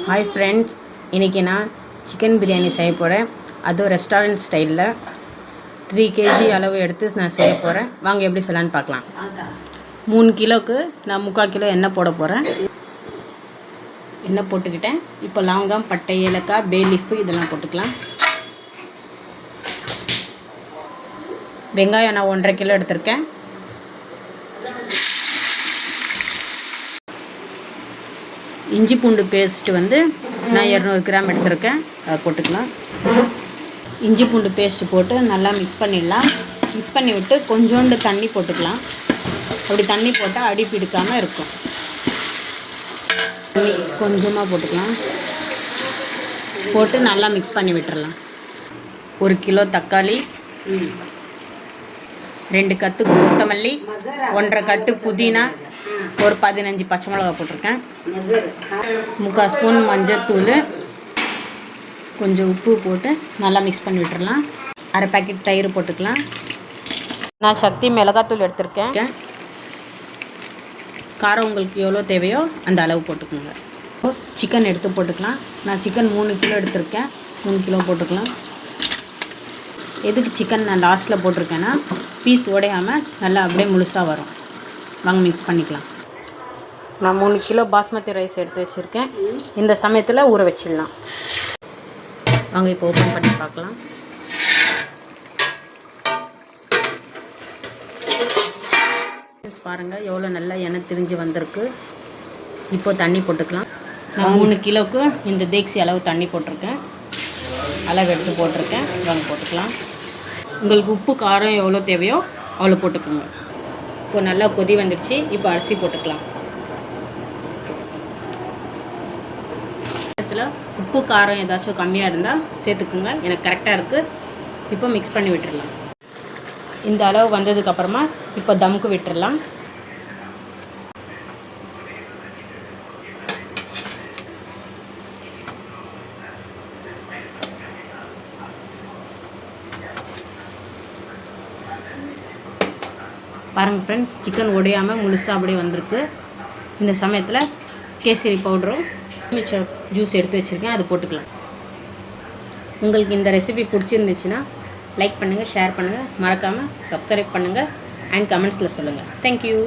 Hi friends, இன்றைக்கி நான் chicken biryani செய்ய போகிறேன். அதுவும் ரெஸ்டாரண்ட் ஸ்டைலில் 3 kg அளவு எடுத்து நான் செய்ய போகிறேன். வாங்க எப்படி செய்யலான்னு பார்க்கலாம். 3 கிலோவுக்கு நான் 3/4 கிலோ எண்ணெய் போட போகிறேன். எண்ணெய் போட்டுக்கிட்டேன். இப்போ லவங்கம், பட்டை, ஏலக்காய், பே லீஃபு இதெல்லாம் போட்டுக்கலாம். வெங்காயம் நான் 1.5 கிலோ எடுத்திருக்கேன். இஞ்சி பூண்டு பேஸ்ட்டு நான் 200 கிராம் எடுத்திருக்கேன். அதை போட்டுக்கலாம். இஞ்சி பூண்டு பேஸ்ட்டு போட்டு நல்லா மிக்ஸ் பண்ணிடலாம். மிக்ஸ் பண்ணி விட்டு கொஞ்சோண்டு தண்ணி போட்டுக்கலாம். அப்படி தண்ணி போட்டால் அடி பிடிக்காமல் இருக்கும். தண்ணி கொஞ்சமாக போட்டுக்கலாம். போட்டு நல்லா மிக்ஸ் பண்ணி விட்டுடலாம். 1 கிலோ தக்காளி, 2 கட்டு கொத்தமல்லி, 1.5 கட்டு புதினா, ஒரு 15 பச்சை மிளகா போட்டிருக்கேன். 3/4 ஸ்பூன் மஞ்சத்தூள், கொஞ்சம் உப்பு போட்டு நல்லா மிக்ஸ் பண்ணி விட்டுறலாம். 1/2 பாக்கெட் தயிர் போட்டுக்கலாம். நான் சக்தி மிளகாத்தூள் எடுத்திருக்கேன். காரம் உங்களுக்கு எவ்வளோ தேவையோ அந்த அளவு போட்டுக்கோங்க. சிக்கன் எடுத்து போட்டுக்கலாம். நான் சிக்கன் 3 கிலோ எடுத்திருக்கேன். 3 கிலோ போட்டுக்கலாம். எதுக்கு சிக்கன் நான் லாஸ்ட்டில் போட்டிருக்கேன்னா பீஸ் உடையாமல் நல்லா அப்படியே முழுசாக வரும். வாங்க மிக்ஸ் பண்ணிக்கலாம். நான் 3 கிலோ பாஸ்மதி ரைஸ் எடுத்து வச்சுருக்கேன். இந்த சமயத்தில் ஊற வச்சிடலாம். வாங்க இப்போ ஓப்பன் பண்ணி பார்க்கலாம். பாருங்கள் எவ்வளோ நல்லா எண்ணெய் திரிஞ்சு வந்திருக்கு. இப்போ தண்ணி போட்டுக்கலாம். நான் 3 கிலோவுக்கு இந்த தேக்சி அளவு தண்ணி போட்டிருக்கேன். அளவு எடுத்து போட்டிருக்கேன். வாங்க போட்டுக்கலாம். உங்களுக்கு உப்பு காரம் எவ்வளோ தேவையோ அவ்வளோ போட்டுக்கோங்க. இப்போ நல்லா கொதி வந்துடுச்சு. இப்போ அரிசி போட்டுக்கலாம். இதில் உப்பு காரம் ஏதாச்சும் கம்மியாக இருந்தால் சேர்த்துக்குங்க. எனக்கு கரெக்டாக இருக்குது. இப்போ மிக்ஸ் பண்ணி விட்டுடலாம். இந்த அளவு வந்ததுக்கப்புறமா இப்போ தம்க்கு விட்டுடலாம். பாருங்கள் ஃப்ரெண்ட்ஸ், சிக்கன் உடையாமல் முழுசாக அப்படியே வந்திருக்கு. இந்த சமயத்தில் கேசரி பவுடரும் ஜூஸ் எடுத்து வச்சுருக்கேன், அது போட்டுக்கலாம். உங்களுக்கு இந்த ரெசிபி பிடிச்சிருந்துச்சுன்னா லைக் பண்ணுங்கள், ஷேர் பண்ணுங்கள், மறக்காமல் சப்ஸ்கிரைப் பண்ணுங்கள் அண்ட் கமெண்ட்ஸில் சொல்லுங்கள். தேங்க்யூ.